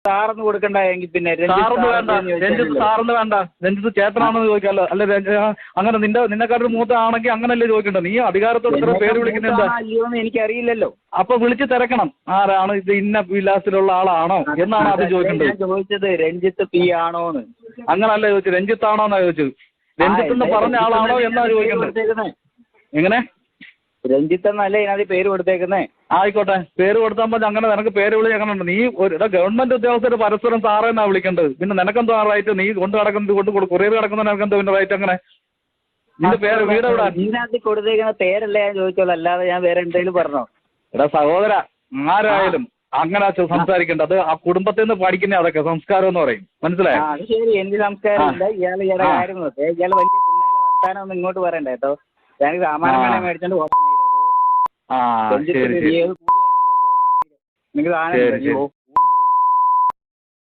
സാറൊന്നും കൊടുക്കണ്ട എങ്കിൽ പിന്നെ സാറൊന്ന് വേണ്ട, രഞ്ജിത്ത് സാറൊന്ന് വേണ്ട, രഞ്ജിത്ത് ചേട്ടനാണെന്ന് ചോദിക്കാമല്ലോ. അല്ല അങ്ങനെ നിന്നെക്കാട്ടൊരു മൂത്ത ആണെങ്കിൽ അങ്ങനല്ലേ ചോദിക്കണ്ട. നീ അധികാരത്തോട് ഇത്ര പേര് വിളിക്കുന്ന എന്താ? അല്ലയോന്ന് എനിക്കറിയില്ലല്ലോ. അപ്പൊ വിളിച്ച് തിരക്കണം, ആരാണ് ഇത്, ഇന്ന വിലാസത്തിലുള്ള ആളാണോ എന്നാണ് അത് ചോദിക്കേണ്ടത്. ഞാൻ ചോദിച്ചത് രഞ്ജിത്ത് പി ആണോന്ന്. അങ്ങനല്ല ചോദിച്ചത്, രഞ്ജിത്താണോന്നാ ചോദിച്ചത്. രഞ്ജിത്ത് എന്ന് പറഞ്ഞ ആളാണോ എന്നാ ചോദിക്കേണ്ടത്. എങ്ങനെ? രഞ്ജിത്ത് എന്നല്ലേ ഇതിനകത്ത് പേര് കൊടുത്തേക്കുന്നേ? ആയിക്കോട്ടെ, പേര് കൊടുത്താൽ മതി. അങ്ങനെ നിനക്ക് പേര് വിളി അങ്ങനെ ഉണ്ട്. നീ ഗവൺമെന്റ് ഉദ്യോഗസ്ഥർ പരസ്പരം സാറേന്നാ വിളിക്കേണ്ടത്. പിന്നെ നിനക്കെന്തോ റൈറ്റ്? നീ കൊണ്ട് നടക്കുന്നത് കൊറിയർ കിടക്കുന്ന നിനക്കെന്തോ പിന്നെ റൈറ്റ്? അങ്ങനെ നിന്റെ പേര് വീട് എവിടെ? ഇതിനകത്ത് കൊടുത്തേക്കുന്ന പേരല്ലേ ഞാൻ ചോദിച്ചോളൂ, അല്ലാതെ ഞാൻ വേറെ എന്തെങ്കിലും പറഞ്ഞോ? എടാ സഹോദര, ആരായാലും അങ്ങനെ സംസാരിക്കേണ്ട. അത് ആ കുടുംബത്തിൽ നിന്ന് പഠിക്കുന്ന അതൊക്കെ സംസ്കാരം എന്ന് പറയും, മനസ്സിലായോ? അത് ശരി, എനിക്ക് സംസ്കാരം ഇല്ല. ഇയാൾ ഇയാളുടെ കാര്യം നോക്കേ. ഇയാൾ വലിയ പുണ്ണയിലെ വർത്താനം ഒന്നും ഇങ്ങോട്ട് പറയണ്ട കേട്ടോ. ഞാൻ സാമാനം വേണേ മേടിച്ചോണ്ട് പോകാൻ. ആ ശരി ശരി നിങ്ങൾക്ക്